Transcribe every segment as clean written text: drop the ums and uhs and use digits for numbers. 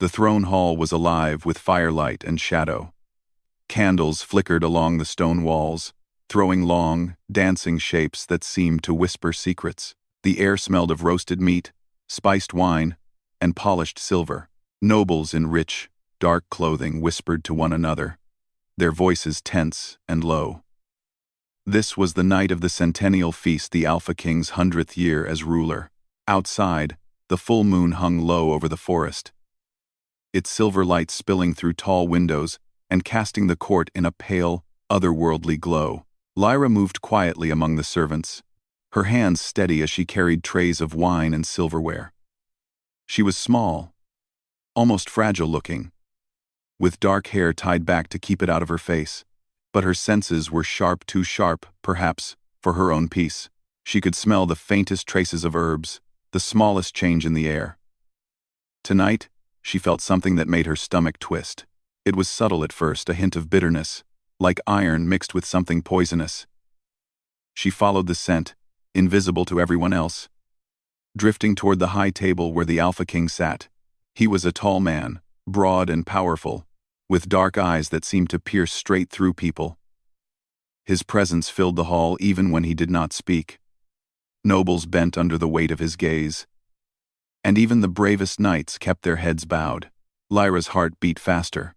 The throne hall was alive with firelight and shadow. Candles flickered along the stone walls, throwing long, dancing shapes that seemed to whisper secrets. The air smelled of roasted meat, spiced wine, and polished silver. Nobles in rich, dark clothing whispered to one another, their voices tense and low. This was the night of the centennial feast, the Alpha King's 100th year as ruler. Outside, the full moon hung low over the forest, its silver light spilling through tall windows and casting the court in a pale, otherworldly glow. Lyra moved quietly among the servants, her hands steady as she carried trays of wine and silverware. She was small, almost fragile-looking, with dark hair tied back to keep it out of her face, but her senses were sharp, too sharp, perhaps, for her own peace. She could smell the faintest traces of herbs, the smallest change in the air. Tonight, she felt something that made her stomach twist. It was subtle at first, a hint of bitterness, like iron mixed with something poisonous. She followed the scent, invisible to everyone else, drifting toward the high table where the Alpha King sat. He was a tall man, broad and powerful, with dark eyes that seemed to pierce straight through people. His presence filled the hall even when he did not speak. Nobles bent under the weight of his gaze, and even the bravest knights kept their heads bowed. Lyra's heart beat faster.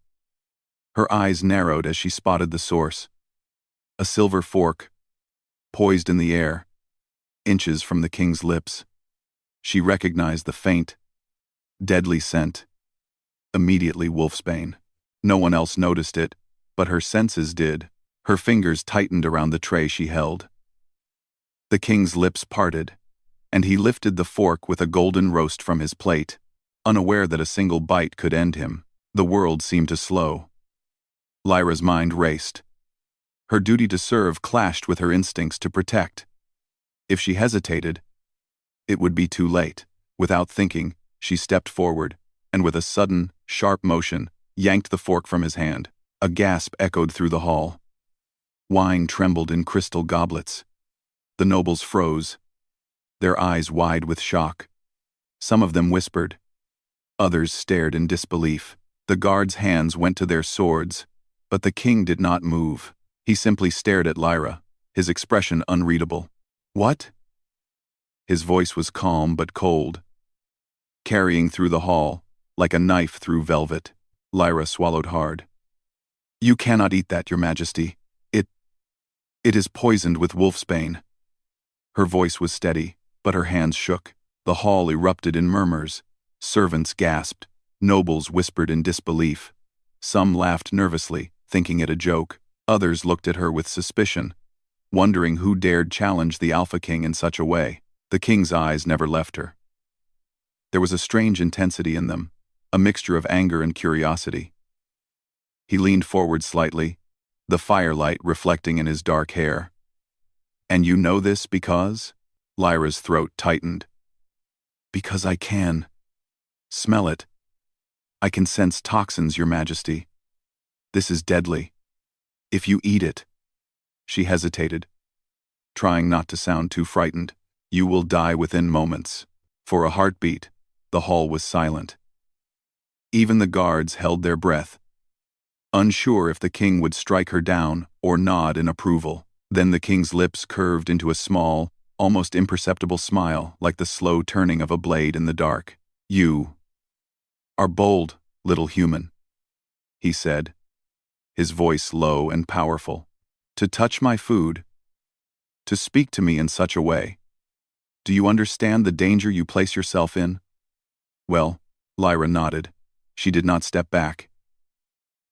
Her eyes narrowed as she spotted the source. A silver fork, poised in the air, inches from the king's lips. She recognized the faint, deadly scent. Immediately Wolfsbane. No one else noticed it, but her senses did. Her fingers tightened around the tray she held. The king's lips parted, and he lifted the fork with a golden roast from his plate, unaware that a single bite could end him. The world seemed to slow. Lyra's mind raced. Her duty to serve clashed with her instincts to protect. If she hesitated, it would be too late. Without thinking, she stepped forward, and with a sudden, sharp motion, yanked the fork from his hand. A gasp echoed through the hall. Wine trembled in crystal goblets. The nobles froze, their eyes wide with shock. Some of them whispered. Others stared in disbelief. The guards' hands went to their swords, but the king did not move. He simply stared at Lyra, his expression unreadable. "What?" His voice was calm but cold, carrying through the hall, like a knife through velvet. Lyra swallowed hard. "You cannot eat that, Your Majesty. It is poisoned with wolfsbane." Her voice was steady, but her hands shook. The hall erupted in murmurs. Servants gasped. Nobles whispered in disbelief. Some laughed nervously, thinking it a joke. Others looked at her with suspicion, wondering who dared challenge the Alpha King in such a way. The king's eyes never left her. There was a strange intensity in them, a mixture of anger and curiosity. He leaned forward slightly, the firelight reflecting in his dark hair. "And you know this because?" Lyra's throat tightened. "Because I can smell it. I can sense toxins, Your Majesty. This is deadly. If you eat it..." She hesitated, trying not to sound too frightened. "You will die within moments." For a heartbeat, the hall was silent. Even the guards held their breath, unsure if the king would strike her down or nod in approval. Then the king's lips curved into a small, almost imperceptible smile, like the slow turning of a blade in the dark. "You are bold, little human," he said, his voice low and powerful. "To touch my food, to speak to me in such a way. Do you understand the danger you place yourself in?" "Well," Lyra nodded. She did not step back.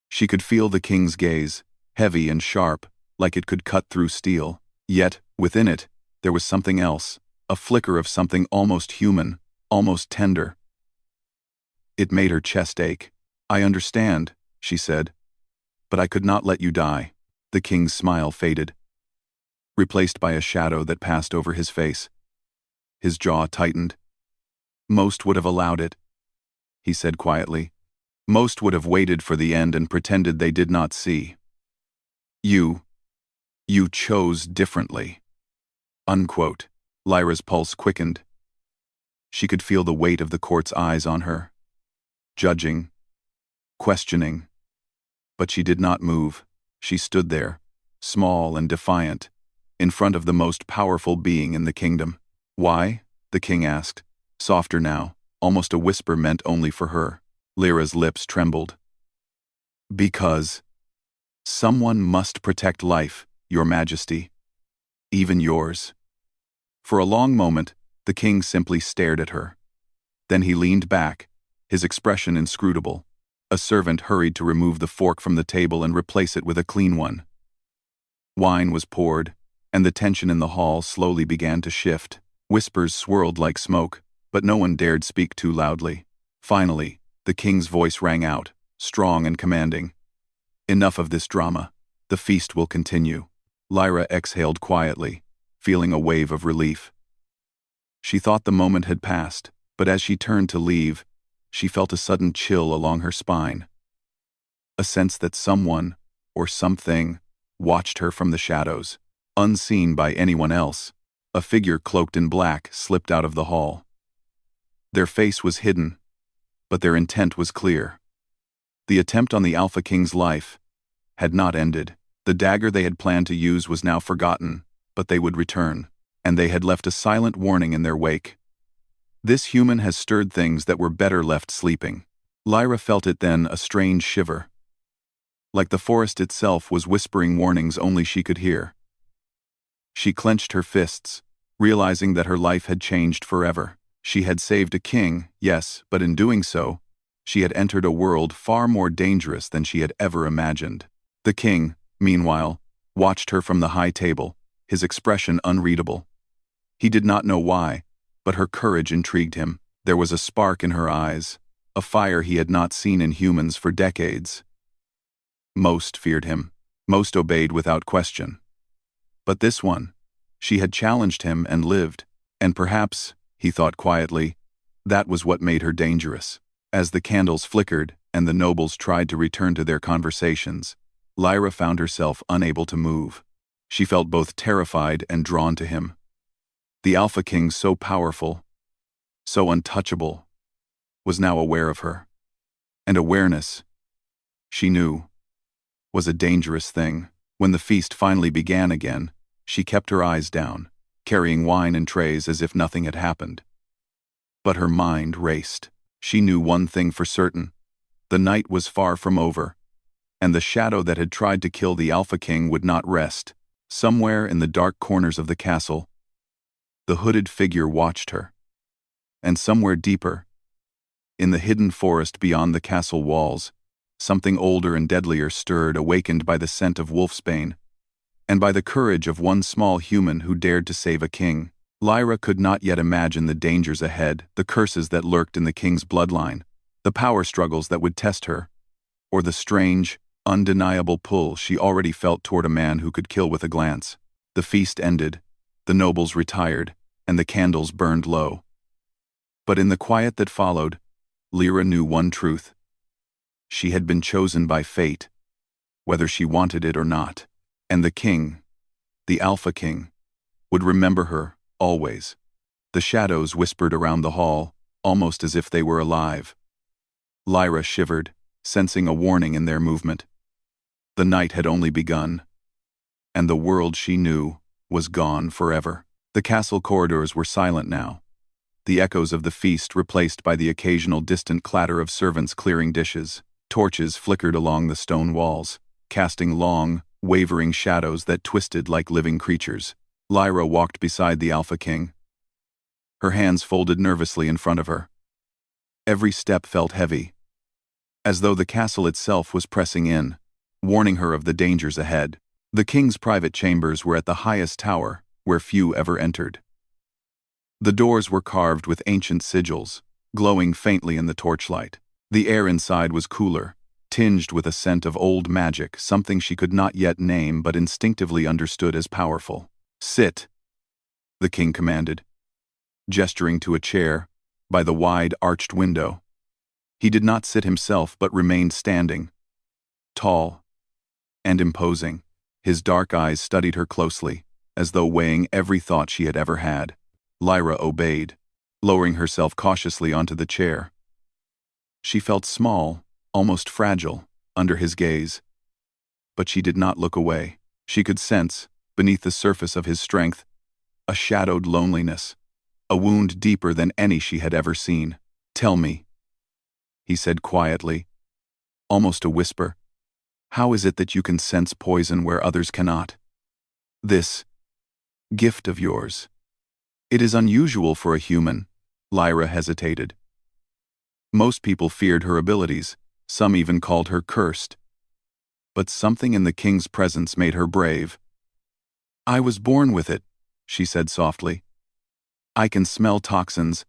She could feel the king's gaze, heavy and sharp, like it could cut through steel. Yet, within it, there was something else, a flicker of something almost human, almost tender. It made her chest ache. "I understand," she said, "but I could not let you die." The king's smile faded, replaced by a shadow that passed over his face. His jaw tightened. "Most would have allowed it," he said quietly. "Most would have waited for the end and pretended they did not see. You chose differently." Unquote. Lyra's pulse quickened. She could feel the weight of the court's eyes on her. judging, questioning. But she did not move. She stood there, small and defiant, in front of the most powerful being in the kingdom. "Why?" the king asked, softer now, almost a whisper meant only for her. Lyra's lips trembled. "Because someone must protect life, your majesty. Even yours." For a long moment, the king simply stared at her. Then he leaned back, his expression inscrutable. A servant hurried to remove the fork from the table and replace it with a clean one. Wine was poured, and the tension in the hall slowly began to shift. Whispers swirled like smoke, but no one dared speak too loudly. Finally, the king's voice rang out, strong and commanding. "Enough of this drama. The feast will continue." Lyra exhaled quietly, feeling a wave of relief. She thought the moment had passed, but as she turned to leave, she felt a sudden chill along her spine. A sense that someone, or something, watched her from the shadows. Unseen by anyone else, a figure cloaked in black slipped out of the hall. Their face was hidden, but their intent was clear. The attempt on the Alpha King's life had not ended. The dagger they had planned to use was now forgotten, but they would return, and they had left a silent warning in their wake. This human has stirred things that were better left sleeping. Lyra felt it then, a strange shiver. Like the forest itself was whispering warnings only she could hear. She clenched her fists, realizing that her life had changed forever. She had saved a king, yes, but in doing so, she had entered a world far more dangerous than she had ever imagined. The king, meanwhile, watched her from the high table, his expression unreadable. He did not know why, but her courage intrigued him. There was a spark in her eyes, a fire he had not seen in humans for decades. Most feared him, most obeyed without question. But this one, she had challenged him and lived, and perhaps, he thought quietly, that was what made her dangerous. As the candles flickered and the nobles tried to return to their conversations, Lyra found herself unable to move. She felt both terrified and drawn to him. The Alpha King, so powerful, so untouchable, was now aware of her. And awareness, she knew, was a dangerous thing. When the feast finally began again, she kept her eyes down, carrying wine and trays as if nothing had happened. But her mind raced. She knew one thing for certain. The night was far from over, and the shadow that had tried to kill the Alpha King would not rest. Somewhere in the dark corners of the castle, the hooded figure watched her. And somewhere deeper, in the hidden forest beyond the castle walls, something older and deadlier stirred, awakened by the scent of Wolfsbane, and by the courage of one small human who dared to save a king. Lyra could not yet imagine the dangers ahead, the curses that lurked in the king's bloodline, the power struggles that would test her, or the strange, undeniable pull she already felt toward a man who could kill with a glance. The feast ended, the nobles retired, and the candles burned low. But in the quiet that followed, Lyra knew one truth. She had been chosen by fate, whether she wanted it or not. And the king, the Alpha King, would remember her, always. The shadows whispered around the hall, almost as if they were alive. Lyra shivered, sensing a warning in their movement. The night had only begun, and the world she knew was gone forever. The castle corridors were silent now, the echoes of the feast replaced by the occasional distant clatter of servants clearing dishes. Torches flickered along the stone walls, casting long, wavering shadows that twisted like living creatures. Lyra walked beside the Alpha King, her hands folded nervously in front of her. Every step felt heavy, as though the castle itself was pressing in, warning her of the dangers ahead. The king's private chambers were at the highest tower, where few ever entered. The doors were carved with ancient sigils, glowing faintly in the torchlight. The air inside was cooler, tinged with a scent of old magic, something she could not yet name but instinctively understood as powerful. "Sit," the king commanded, gesturing to a chair by the wide, arched window. He did not sit himself but remained standing, tall and imposing. His dark eyes studied her closely, as though weighing every thought she had ever had. Lyra obeyed, lowering herself cautiously onto the chair. She felt small, almost fragile, under his gaze. But she did not look away. She could sense, beneath the surface of his strength, a shadowed loneliness, a wound deeper than any she had ever seen. "Tell me," he said quietly, almost a whisper, "how is it that you can sense poison where others cannot? This gift of yours. It is unusual for a human." Lyra hesitated. Most people feared her abilities, some even called her cursed. But something in the king's presence made her brave. "I was born with it," she said softly. "I can smell toxins,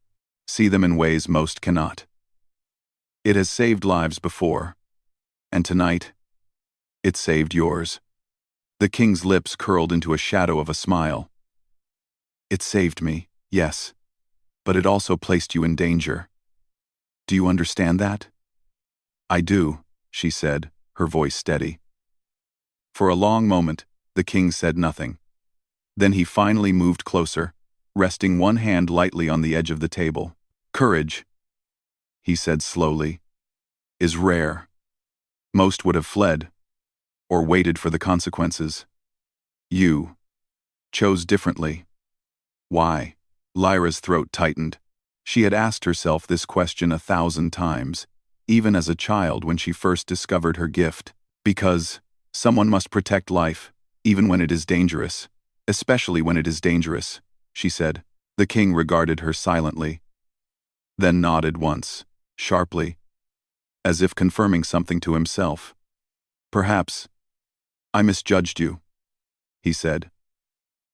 see them in ways most cannot. It has saved lives before, and tonight, it saved yours." The king's lips curled into a shadow of a smile. "It saved me, yes, but it also placed you in danger. Do you understand that?" "I do," she said, her voice steady. For a long moment, the king said nothing. Then he finally moved closer, resting one hand lightly on the edge of the table. "Courage," he said slowly, "is rare. Most would have fled, or waited for the consequences. You chose differently. Why?" Lyra's throat tightened. She had asked herself this question 1,000 times, even as a child when she first discovered her gift. Because someone must protect life, even when it is dangerous. Especially when it is dangerous, she said. The king regarded her silently, then nodded once, sharply, as if confirming something to himself. "Perhaps I misjudged you," he said,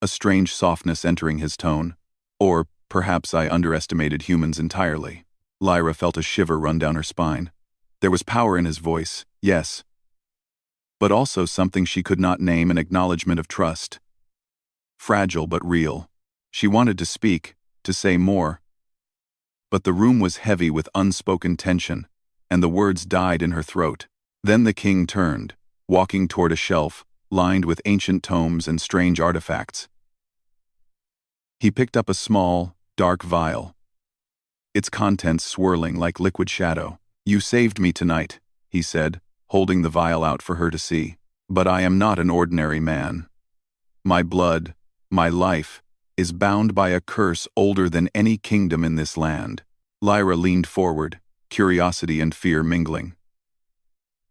a strange softness entering his tone. "Or perhaps I underestimated humans entirely." Lyra felt a shiver run down her spine. There was power in his voice, yes, but also something she could not name, an acknowledgement of trust. Fragile but real. She wanted to speak, to say more. But the room was heavy with unspoken tension, and the words died in her throat. Then the king turned, walking toward a shelf, lined with ancient tomes and strange artifacts. He picked up a small, dark vial, its contents swirling like liquid shadow. "You saved me tonight," he said, holding the vial out for her to see. "But I am not an ordinary man. My blood, my life, is bound by a curse older than any kingdom in this land." Lyra leaned forward, curiosity and fear mingling.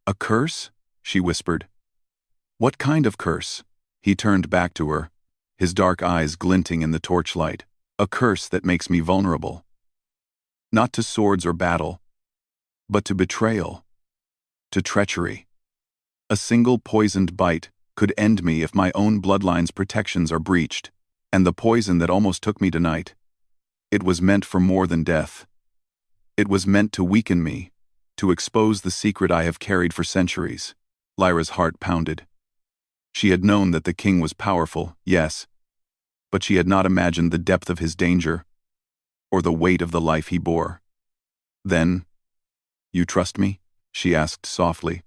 "A curse?" she whispered. "What kind of curse?" He turned back to her, his dark eyes glinting in the torchlight. "A curse that makes me vulnerable. Not to swords or battle, but to betrayal, to treachery. A single poisoned bite could end me if my own bloodline's protections are breached, and the poison that almost took me tonight, it was meant for more than death. It was meant to weaken me, to expose the secret I have carried for centuries." Lyra's heart pounded. She had known that the king was powerful, yes, but she had not imagined the depth of his danger, or the weight of the life he bore. "Then, you trust me?" she asked softly,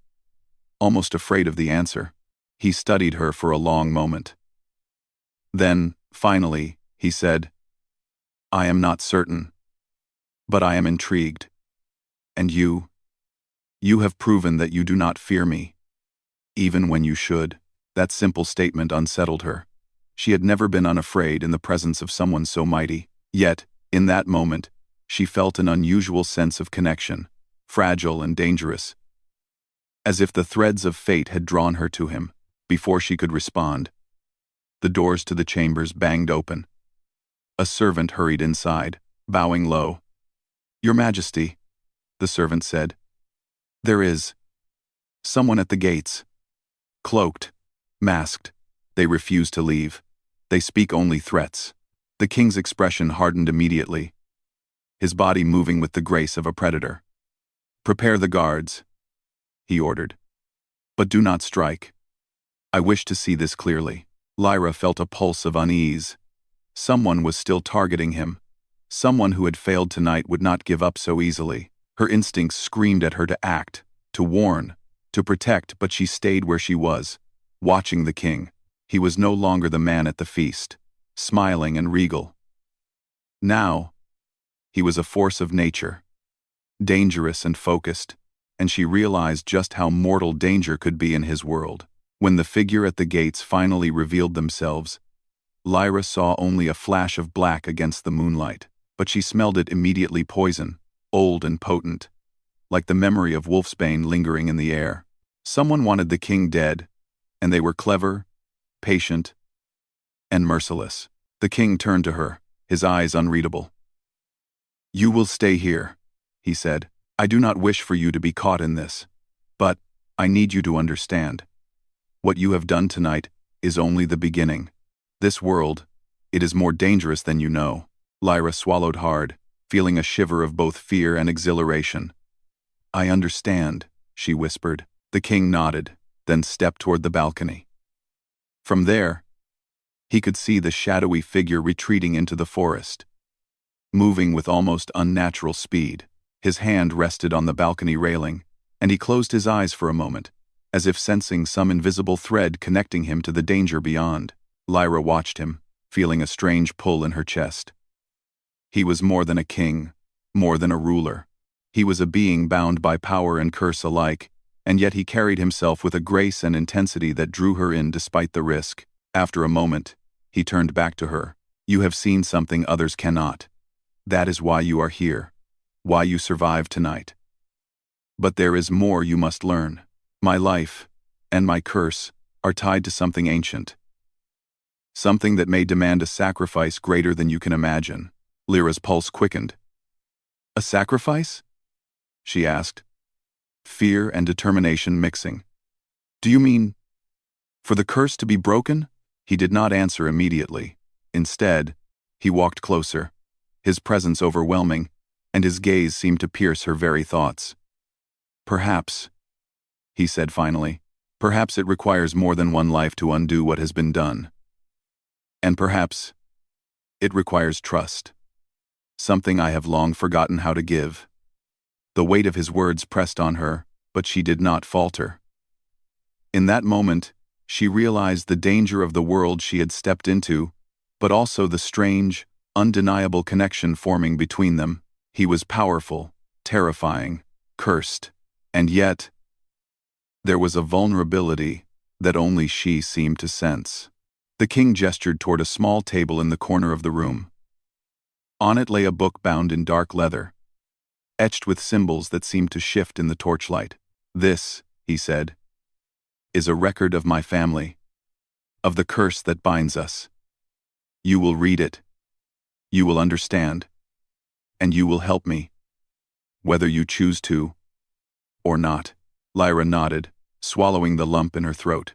almost afraid of the answer. He studied her for a long moment. Then, finally, he said, "I am not certain, but I am intrigued. And you have proven that you do not fear me, even when you should." That simple statement unsettled her. She had never been unafraid in the presence of someone so mighty. Yet, in that moment, she felt an unusual sense of connection, fragile and dangerous, as if the threads of fate had drawn her to him. Before she could respond, the doors to the chambers banged open. A servant hurried inside, bowing low. "Your Majesty," the servant said, "there is someone at the gates. Cloaked, masked. They refuse to leave. They speak only threats." The king's expression hardened immediately, his body moving with the grace of a predator. "Prepare the guards," he ordered. "But do not strike. I wish to see this clearly." Lyra felt a pulse of unease. Someone was still targeting him. Someone who had failed tonight would not give up so easily. Her instincts screamed at her to act, to warn, to protect, but she stayed where she was, watching the king. He was no longer the man at the feast, smiling and regal. Now, he was a force of nature, dangerous and focused, and she realized just how mortal danger could be in his world. When the figure at the gates finally revealed themselves, Lyra saw only a flash of black against the moonlight, but she smelled it immediately: poison, old and potent, like the memory of Wolfsbane lingering in the air. Someone wanted the king dead, and they were clever, patient, and merciless. The king turned to her, his eyes unreadable. "You will stay here," he said. "I do not wish for you to be caught in this, but I need you to understand. What you have done tonight is only the beginning. This world, it is more dangerous than you know." Lyra swallowed hard, feeling a shiver of both fear and exhilaration. "I understand," she whispered. The king nodded, then stepped toward the balcony. From there, he could see the shadowy figure retreating into the forest, moving with almost unnatural speed. His hand rested on the balcony railing, and he closed his eyes for a moment, as if sensing some invisible thread connecting him to the danger beyond. Lyra watched him, feeling a strange pull in her chest. He was more than a king, more than a ruler. He was a being bound by power and curse alike, and yet he carried himself with a grace and intensity that drew her in despite the risk. After a moment, he turned back to her. "You have seen something others cannot. That is why you are here, why you survived tonight. But there is more you must learn. My life, and my curse, are tied to something ancient. Something that may demand a sacrifice greater than you can imagine." Lyra's pulse quickened. "A sacrifice?" she asked, fear and determination mixing. "Do you mean for the curse to be broken?" He did not answer immediately. Instead, he walked closer, his presence overwhelming, and his gaze seemed to pierce her very thoughts. "Perhaps," he said finally, "perhaps it requires more than one life to undo what has been done. And perhaps it requires trust. Something I have long forgotten how to give." The weight of his words pressed on her, but she did not falter. In that moment, she realized the danger of the world she had stepped into, but also the strange, undeniable connection forming between them. He was powerful, terrifying, cursed, and yet there was a vulnerability that only she seemed to sense. The king gestured toward a small table in the corner of the room. On it lay a book bound in dark leather, etched with symbols that seemed to shift in the torchlight. "This," he said, "is a record of my family, of the curse that binds us. You will read it, you will understand, and you will help me, whether you choose to or not." Lyra nodded, swallowing the lump in her throat.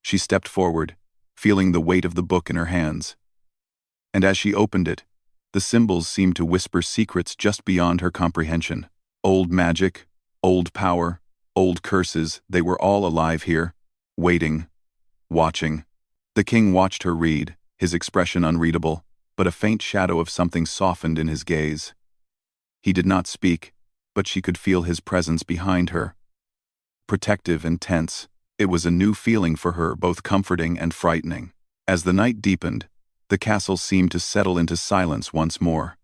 She stepped forward, feeling the weight of the book in her hands. And as she opened it, the symbols seemed to whisper secrets just beyond her comprehension. Old magic, old power, old curses, they were all alive here, waiting, watching. The king watched her read, his expression unreadable, but a faint shadow of something softened in his gaze. He did not speak, but she could feel his presence behind her. Protective and tense, it was a new feeling for her, both comforting and frightening. As the night deepened, the castle seemed to settle into silence once more.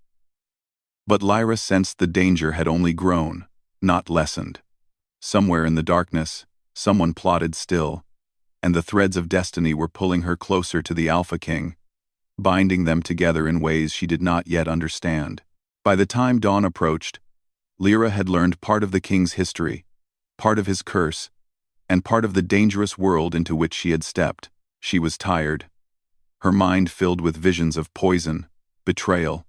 But Lyra sensed the danger had only grown, not lessened. Somewhere in the darkness, someone plotted still, and the threads of destiny were pulling her closer to the Alpha King, binding them together in ways she did not yet understand. By the time dawn approached, Lyra had learned part of the king's history, part of his curse, and part of the dangerous world into which she had stepped. She was tired, her mind filled with visions of poison, betrayal,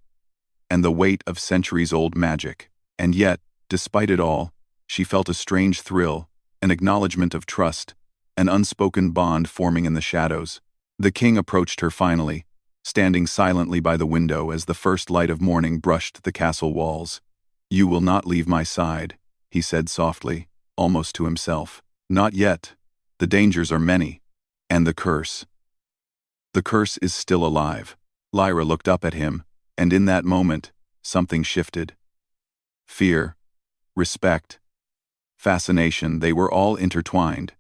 and the weight of centuries-old magic. And yet, despite it all, she felt a strange thrill, an acknowledgement of trust, an unspoken bond forming in the shadows. The king approached her finally, standing silently by the window as the first light of morning brushed the castle walls. "You will not leave my side," he said softly, almost to himself. "Not yet. The dangers are many. And the curse. The curse is still alive." Lyra looked up at him, and in that moment, something shifted. Fear, respect, fascination, they were all intertwined,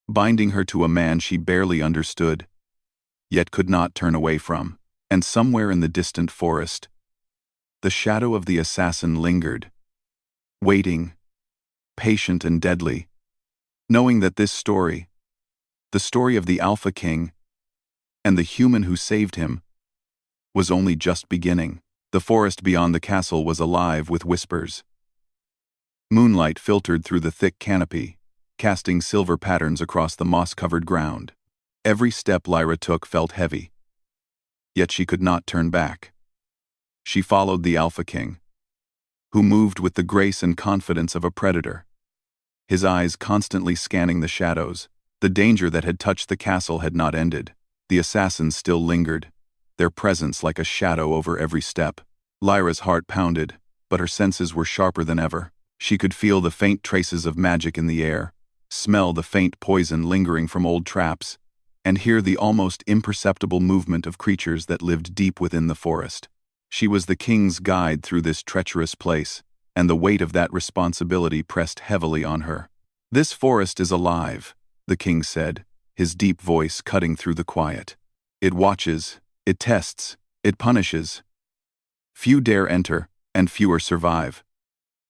binding her to a man she barely understood, yet could not turn away from. And somewhere in the distant forest, The shadow of the assassin lingered, waiting, patient and deadly, knowing that this story, the story of the Alpha King, and the human who saved him, was only just beginning. The forest beyond the castle was alive with whispers. Moonlight filtered through the thick canopy, casting silver patterns across the moss-covered ground. Every step Lyra took felt heavy, yet she could not turn back. She followed the Alpha King, who moved with the grace and confidence of a predator, his eyes constantly scanning the shadows. The danger that had touched the castle had not ended. The assassins still lingered, their presence like a shadow over every step. Lyra's heart pounded, but her senses were sharper than ever. She could feel the faint traces of magic in the air, smell the faint poison lingering from old traps, and hear the almost imperceptible movement of creatures that lived deep within the forest. She was the king's guide through this treacherous place, and the weight of that responsibility pressed heavily on her. "This forest is alive," the king said, his deep voice cutting through the quiet. "It watches, it tests, it punishes. Few dare enter, and fewer survive.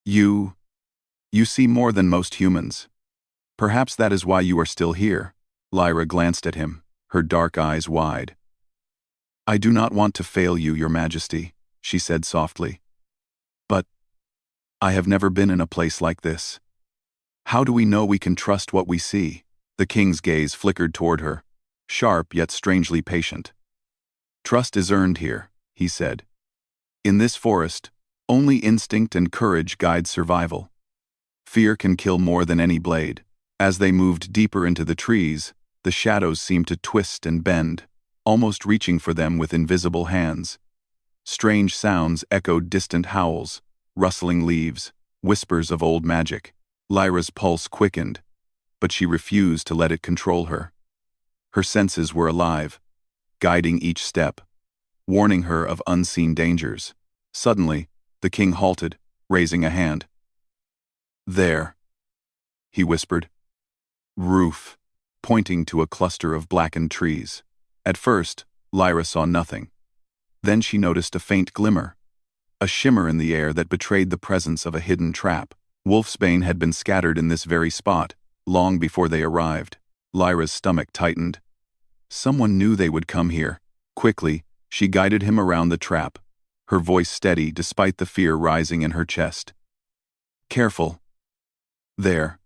You see more than most humans. Perhaps that is why you are still here." Lyra glanced at him, her dark eyes wide. "I do not want to fail you, Your Majesty," she said softly. "But I have never been in a place like this. How do we know we can trust what we see?" The king's gaze flickered toward her, sharp yet strangely patient. "Trust is earned here," he said. "In this forest, only instinct and courage guide survival. Fear can kill more than any blade." As they moved deeper into the trees, the shadows seemed to twist and bend, almost reaching for them with invisible hands. Strange sounds echoed, distant howls, rustling leaves, whispers of old magic. Lyra's pulse quickened, but she refused to let it control her. Her senses were alive, guiding each step, warning her of unseen dangers. Suddenly, the king halted, raising a hand. "There," he whispered. "Roof," pointing to a cluster of blackened trees. At first, Lyra saw nothing. Then she noticed a faint glimmer, a shimmer in the air that betrayed the presence of a hidden trap. Wolfsbane had been scattered in this very spot, long before they arrived. Lyra's stomach tightened. Someone knew they would come here. Quickly, she guided him around the trap, her voice steady despite the fear rising in her chest. "Careful. There.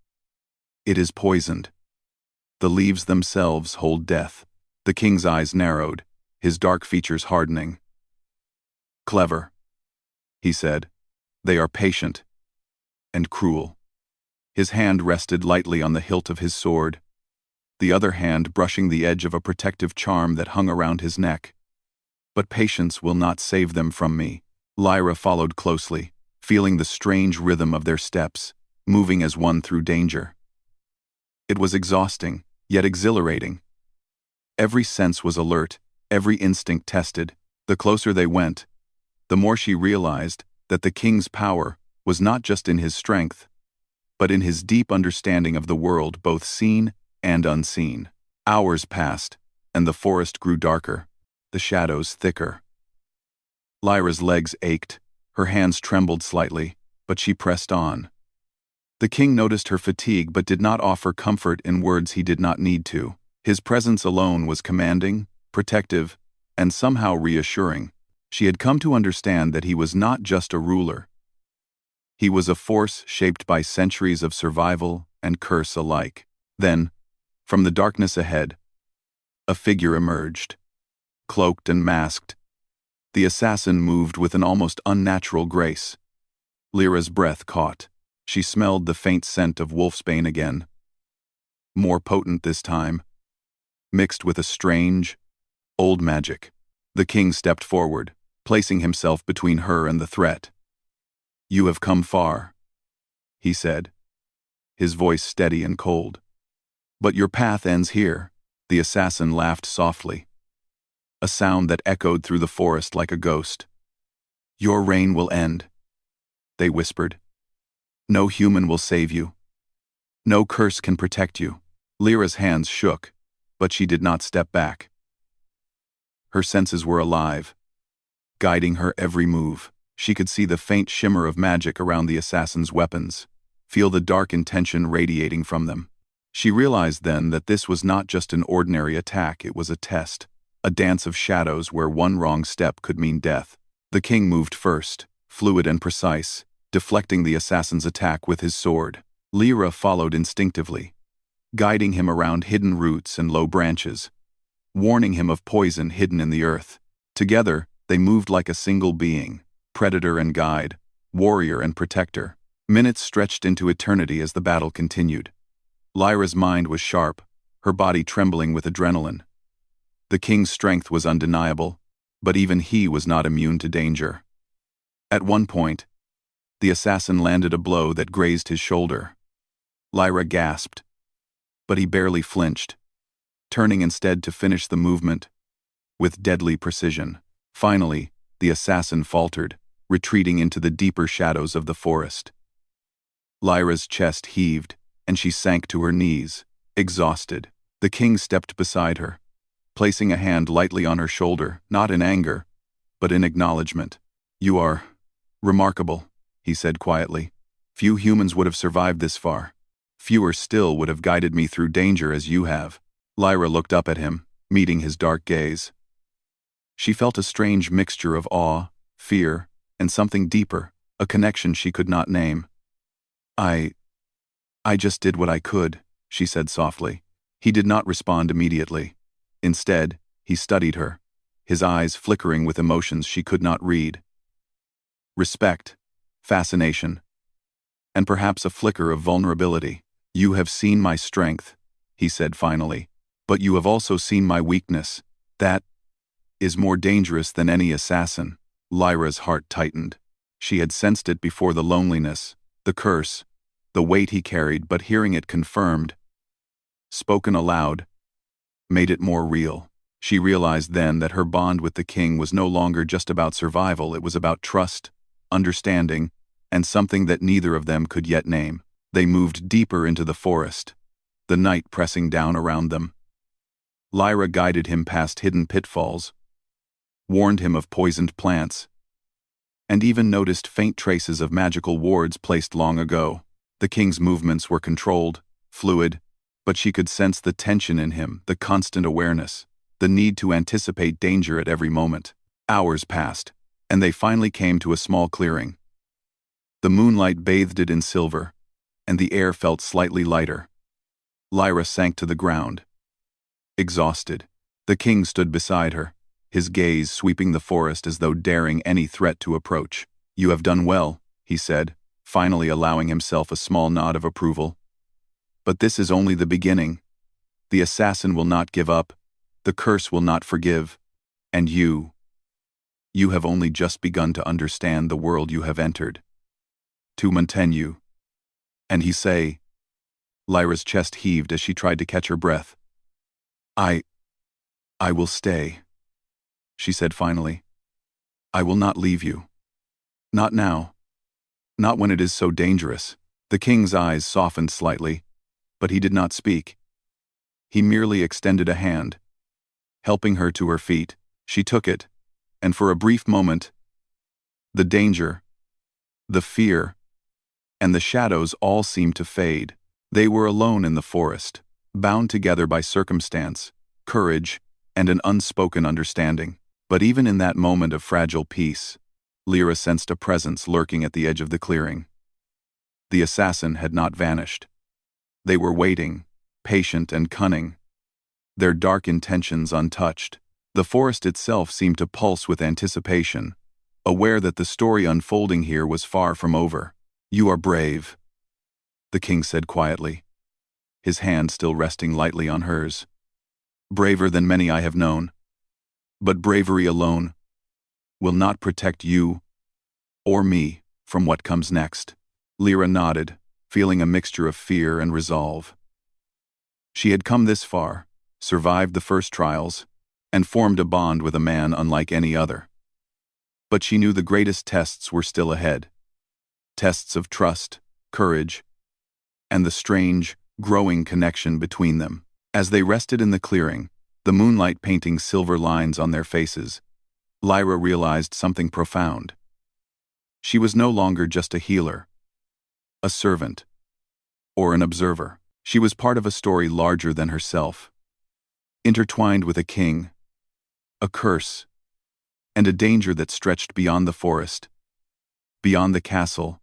It is poisoned. The leaves themselves hold death." The king's eyes narrowed, his dark features hardening. "Clever," he said. "They are patient and cruel." His hand rested lightly on the hilt of his sword, the other hand brushing the edge of a protective charm that hung around his neck. "But patience will not save them from me." Lyra followed closely, feeling the strange rhythm of their steps, moving as one through danger. It was exhausting, yet exhilarating. Every sense was alert, every instinct tested. The closer they went, the more she realized that the king's power was not just in his strength, but in his deep understanding of the world, both seen and unseen. Hours passed, and the forest grew darker, the shadows thicker. Lyra's legs ached, her hands trembled slightly, but she pressed on. The king noticed her fatigue but did not offer comfort in words he did not need to. His presence alone was commanding, protective, and somehow reassuring. She had come to understand that he was not just a ruler. He was a force shaped by centuries of survival and curse alike. Then, from the darkness ahead, a figure emerged. Cloaked and masked, the assassin moved with an almost unnatural grace. Lyra's breath caught. She smelled the faint scent of Wolfsbane again. More potent this time, mixed with a strange, old magic. The king stepped forward, placing himself between her and the threat. "You have come far," he said, his voice steady and cold. "But your path ends here." The assassin laughed softly, a sound that echoed through the forest like a ghost. "Your reign will end," they whispered. "No human will save you. No curse can protect you." Lyra's hands shook, but she did not step back. Her senses were alive, guiding her every move. She could see the faint shimmer of magic around the assassin's weapons, feel the dark intention radiating from them. She realized then that this was not just an ordinary attack, it was a test, a dance of shadows where one wrong step could mean death. The king moved first, fluid and precise, deflecting the assassin's attack with his sword. Lyra followed instinctively, guiding him around hidden roots and low branches, warning him of poison hidden in the earth. Together, they moved like a single being, predator and guide, warrior and protector. Minutes stretched into eternity as the battle continued. Lyra's mind was sharp, her body trembling with adrenaline. The king's strength was undeniable, but even he was not immune to danger. At one point, the assassin landed a blow that grazed his shoulder. Lyra gasped, but he barely flinched, turning instead to finish the movement with deadly precision. Finally, the assassin faltered, retreating into the deeper shadows of the forest. Lyra's chest heaved, and she sank to her knees, exhausted. The king stepped beside her, placing a hand lightly on her shoulder, not in anger, but in acknowledgement. "You are remarkable," he said quietly. "Few humans would have survived this far. Fewer still would have guided me through danger as you have." Lyra looked up at him, meeting his dark gaze. She felt a strange mixture of awe, fear, and something deeper, a connection she could not name. I just did what I could," she said softly. He did not respond immediately. Instead, he studied her, his eyes flickering with emotions she could not read. Respect, fascination, and perhaps a flicker of vulnerability. "You have seen my strength," he said finally, "but you have also seen my weakness. That is more dangerous than any assassin." Lyra's heart tightened. She had sensed it before: the loneliness, the curse, the weight he carried, but hearing it confirmed, spoken aloud, made it more real. She realized then that her bond with the king was no longer just about survival, it was about trust, understanding, and something that neither of them could yet name. They moved deeper into the forest, the night pressing down around them. Lyra guided him past hidden pitfalls, warned him of poisoned plants, and even noticed faint traces of magical wards placed long ago. The king's movements were controlled, fluid, but she could sense the tension in him, the constant awareness, the need to anticipate danger at every moment. Hours passed, and they finally came to a small clearing. The moonlight bathed it in silver, and the air felt slightly lighter. Lyra sank to the ground, exhausted. The king stood beside her, his gaze sweeping the forest as though daring any threat to approach. "You have done well," he said, finally allowing himself a small nod of approval. "But this is only the beginning. The assassin will not give up, the curse will not forgive, and you have only just begun to understand the world you have entered. To Montaigne." "And he say?" Lyra's chest heaved as she tried to catch her breath. I will stay," she said finally. "I will not leave you. Not now. Not when it is so dangerous." The king's eyes softened slightly, but he did not speak. He merely extended a hand, helping her to her feet. She took it, and for a brief moment, the danger, the fear, and the shadows all seemed to fade. They were alone in the forest, bound together by circumstance, courage, and an unspoken understanding. But even in that moment of fragile peace, Lyra sensed a presence lurking at the edge of the clearing. The assassin had not vanished. They were waiting, patient and cunning, their dark intentions untouched. The forest itself seemed to pulse with anticipation, aware that the story unfolding here was far from over. "You are brave," the king said quietly, his hand still resting lightly on hers. "Braver than many I have known. But bravery alone will not protect you or me from what comes next." Lyra nodded, feeling a mixture of fear and resolve. She had come this far, survived the first trials, and formed a bond with a man unlike any other. But she knew the greatest tests were still ahead. Tests of trust, courage, and the strange, growing connection between them. As they rested in the clearing, the moonlight painting silver lines on their faces, Lyra realized something profound. She was no longer just a healer, a servant, or an observer. She was part of a story larger than herself, intertwined with a king, a curse, and a danger that stretched beyond the forest, beyond the castle,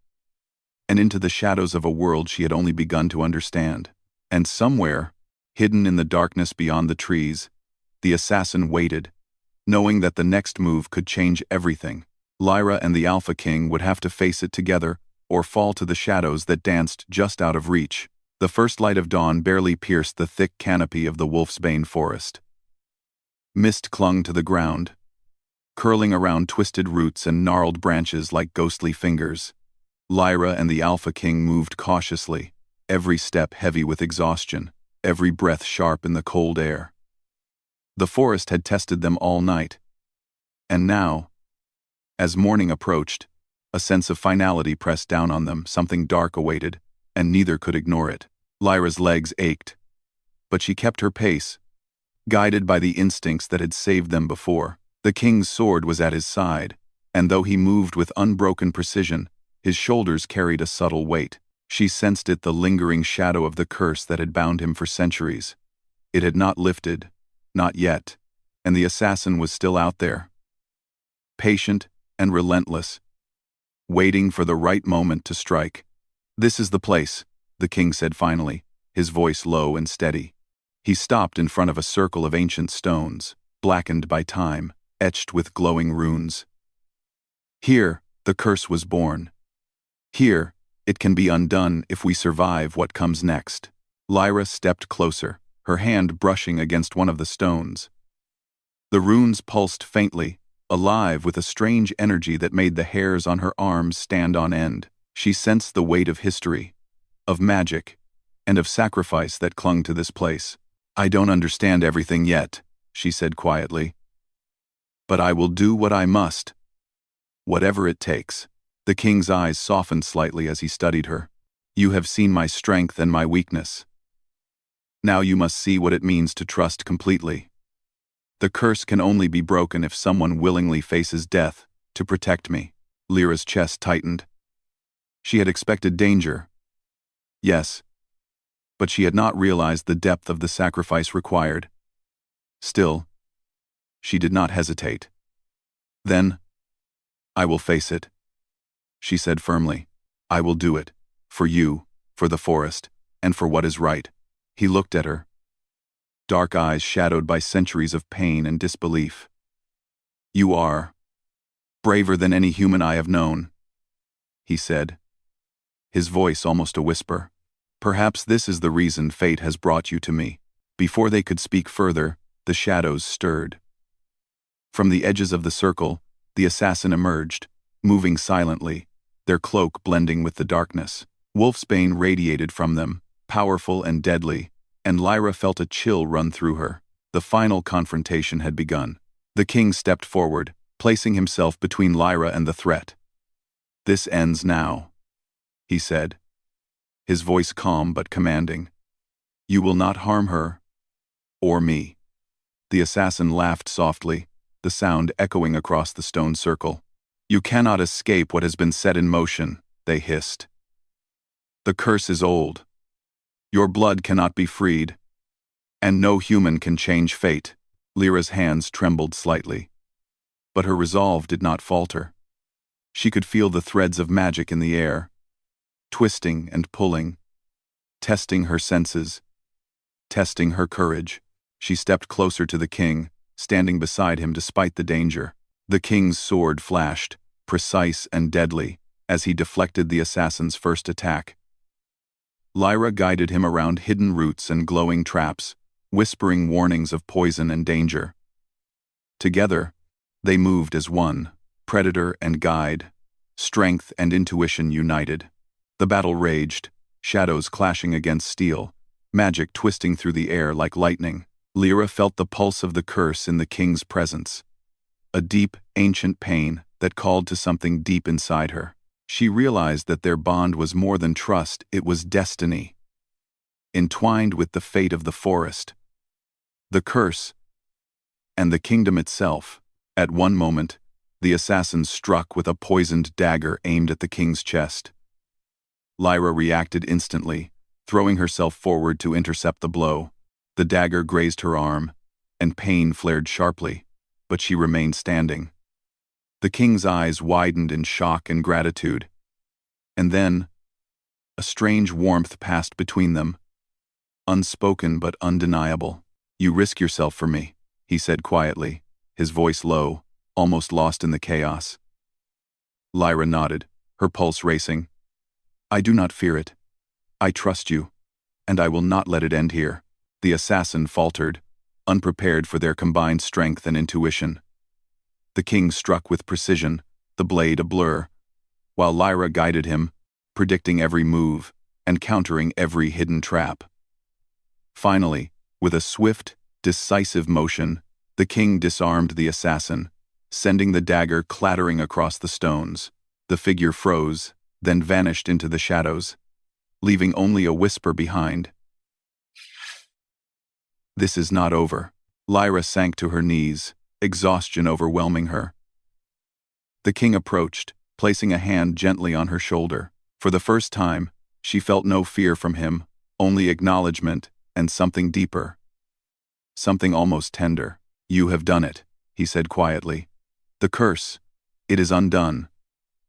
and into the shadows of a world she had only begun to understand. And somewhere, hidden in the darkness beyond the trees, the assassin waited, knowing that the next move could change everything. Lyra and the Alpha King would have to face it together or fall to the shadows that danced just out of reach. The first light of dawn barely pierced the thick canopy of the Wolfsbane forest. Mist clung to the ground, curling around twisted roots and gnarled branches like ghostly fingers. Lyra and the Alpha King moved cautiously, every step heavy with exhaustion, every breath sharp in the cold air. The forest had tested them all night. And now, as morning approached, a sense of finality pressed down on them. Something dark awaited, and neither could ignore it. Lyra's legs ached, but she kept her pace, guided by the instincts that had saved them before. The king's sword was at his side, and though he moved with unbroken precision, his shoulders carried a subtle weight. She sensed it, the lingering shadow of the curse that had bound him for centuries. It had not lifted, not yet, and the assassin was still out there, patient and relentless, waiting for the right moment to strike. "This is the place," the king said finally, his voice low and steady. He stopped in front of a circle of ancient stones, blackened by time, etched with glowing runes. "Here, the curse was born. Here, it can be undone if we survive what comes next." Lyra stepped closer, her hand brushing against one of the stones. The runes pulsed faintly, alive with a strange energy that made the hairs on her arms stand on end. She sensed the weight of history, of magic, and of sacrifice that clung to this place. "I don't understand everything yet," she said quietly. "But I will do what I must, whatever it takes." The king's eyes softened slightly as he studied her. "You have seen my strength and my weakness. Now you must see what it means to trust completely. The curse can only be broken if someone willingly faces death to protect me." Lyra's chest tightened. She had expected danger, yes, but she had not realized the depth of the sacrifice required. Still, she did not hesitate. "Then, I will face it," she said firmly. "I will do it, for you, for the forest, and for what is right." He looked at her, dark eyes shadowed by centuries of pain and disbelief. "You are braver than any human I have known," he said, his voice almost a whisper. "Perhaps this is the reason fate has brought you to me." Before they could speak further, the shadows stirred. From the edges of the circle, the assassin emerged, moving silently, their cloak blending with the darkness. Wolfsbane radiated from them, powerful and deadly, and Lyra felt a chill run through her. The final confrontation had begun. The king stepped forward, placing himself between Lyra and the threat. "This ends now," he said, his voice calm but commanding. "You will not harm her, or me." The assassin laughed softly, the sound echoing across the stone circle. "You cannot escape what has been set in motion," they hissed. "The curse is old. Your blood cannot be freed, and no human can change fate." Lyra's hands trembled slightly, but her resolve did not falter. She could feel the threads of magic in the air, twisting and pulling, testing her senses, testing her courage. She stepped closer to the king, standing beside him despite the danger. The king's sword flashed, precise and deadly, as he deflected the assassin's first attack. Lyra guided him around hidden roots and glowing traps, whispering warnings of poison and danger. Together, they moved as one, predator and guide, strength and intuition united. The battle raged, shadows clashing against steel, magic twisting through the air like lightning. Lyra felt the pulse of the curse in the king's presence, a deep, ancient pain that called to something deep inside her. She realized that their bond was more than trust, it was destiny, entwined with the fate of the forest, the curse, and the kingdom itself. At one moment, The assassin struck with a poisoned dagger aimed at the king's chest. Lyra reacted instantly, throwing herself forward to intercept the blow. The dagger grazed her arm, and pain flared sharply, but she remained standing. The king's eyes widened in shock and gratitude. And then, a strange warmth passed between them, unspoken but undeniable. "You risk yourself for me," he said quietly, his voice low, almost lost in the chaos. Lyra nodded, her pulse racing. "I do not fear it. I trust you, and I will not let it end here." The assassin faltered, unprepared for their combined strength and intuition. The king struck with precision, the blade a blur, while Lyra guided him, predicting every move and countering every hidden trap. Finally, with a swift, decisive motion, the king disarmed the assassin, sending the dagger clattering across the stones. The figure froze, then vanished into the shadows, leaving only a whisper behind. "This is not over." Lyra sank to her knees, exhaustion overwhelming her. The king approached, placing a hand gently on her shoulder. For the first time, she felt no fear from him, only acknowledgement and something deeper. Something almost tender. "You have done it," he said quietly. "The curse, it is undone.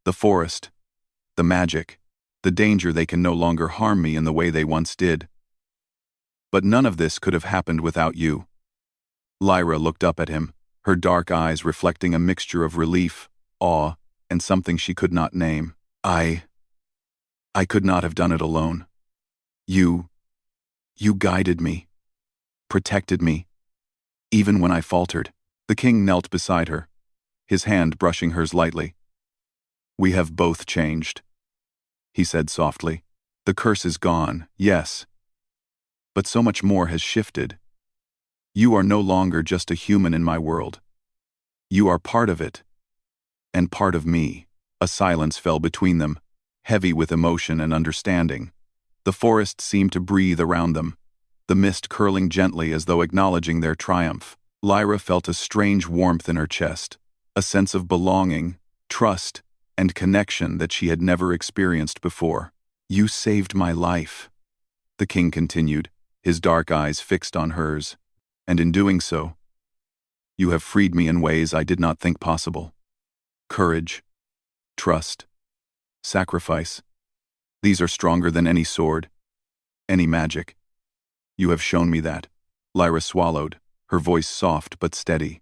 The forest, the magic, the danger, they can no longer harm me in the way they once did. But none of this could have happened without you." Lyra looked up at him, her dark eyes reflecting a mixture of relief, awe, and something she could not name. I could not have done it alone. You guided me, protected me, even when I faltered." The king knelt beside her, his hand brushing hers lightly. "We have both changed," he said softly. "The curse is gone, yes, but so much more has shifted. You are no longer just a human in my world. You are part of it, and part of me." A silence fell between them, heavy with emotion and understanding. The forest seemed to breathe around them, the mist curling gently as though acknowledging their triumph. Lyra felt a strange warmth in her chest, a sense of belonging, trust, and connection that she had never experienced before. "You saved my life," the king continued, his dark eyes fixed on hers, "and in doing so, you have freed me in ways I did not think possible. Courage, trust, sacrifice. These are stronger than any sword, any magic. You have shown me that." Lyra swallowed, her voice soft but steady.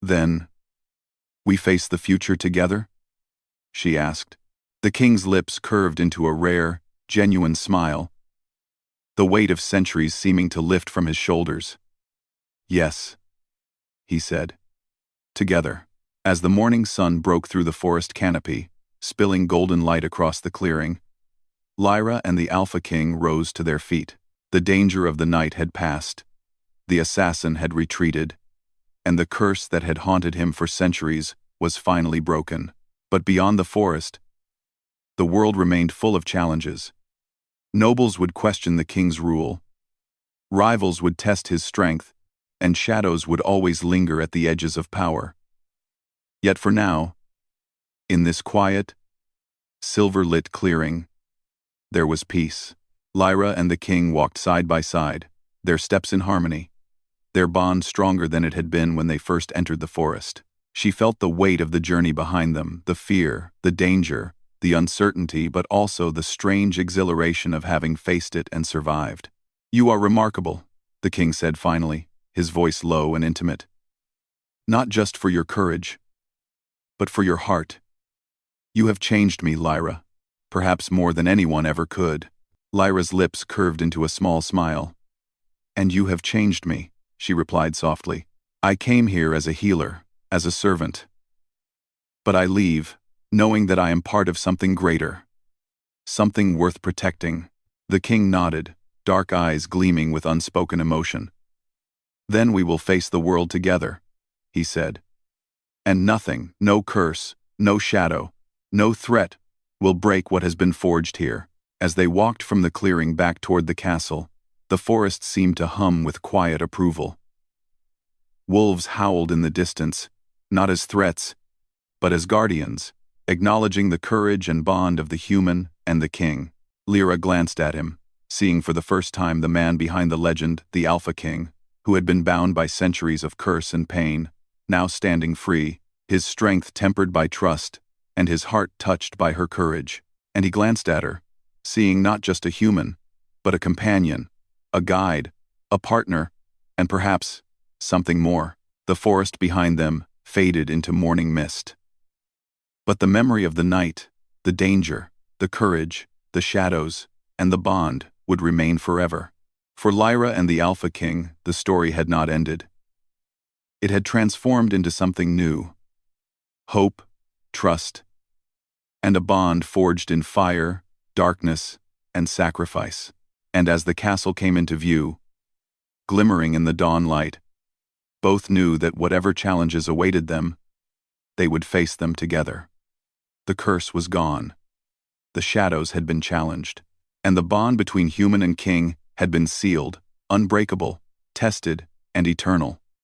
"Then, we face the future together?" she asked. The king's lips curved into a rare, genuine smile, the weight of centuries seeming to lift from his shoulders. "Yes," he said. "Together." As the morning sun broke through the forest canopy, spilling golden light across the clearing, Lyra and the Alpha King rose to their feet. The danger of the night had passed, the assassin had retreated, and the curse that had haunted him for centuries was finally broken. But beyond the forest, the world remained full of challenges. Nobles would question the king's rule, rivals would test his strength, and shadows would always linger at the edges of power. Yet for now, in this quiet, silver-lit clearing, there was peace. Lyra and the king walked side by side, their steps in harmony, their bond stronger than it had been when they first entered the forest. She felt the weight of the journey behind them, the fear, the danger, the uncertainty, but also the strange exhilaration of having faced it and survived. "You are remarkable," the king said finally, his voice low and intimate. "Not just for your courage, but for your heart. You have changed me, Lyra, perhaps more than anyone ever could." Lyra's lips curved into a small smile. "And you have changed me," she replied softly. "I came here as a healer, as a servant. But I leave, knowing that I am part of something greater, something worth protecting." The king nodded, dark eyes gleaming with unspoken emotion. "Then we will face the world together," he said. "And nothing, no curse, no shadow, no threat, will break what has been forged here." As they walked from the clearing back toward the castle, the forest seemed to hum with quiet approval. Wolves howled in the distance, not as threats, but as guardians, acknowledging the courage and bond of the human and the king. Lyra glanced at him, seeing for the first time the man behind the legend, the Alpha King, who had been bound by centuries of curse and pain, now standing free, his strength tempered by trust, and his heart touched by her courage. And he glanced at her, seeing not just a human, but a companion, a guide, a partner, and perhaps something more. The forest behind them faded into morning mist. But the memory of the night, the danger, the courage, the shadows, and the bond would remain forever. For Lyra and the Alpha King, the story had not ended. It had transformed into something new. Hope, trust, and a bond forged in fire, darkness, and sacrifice. And as the castle came into view, glimmering in the dawn light, both knew that whatever challenges awaited them, they would face them together. The curse was gone. The shadows had been challenged, and the bond between human and king had been sealed, unbreakable, tested, and eternal.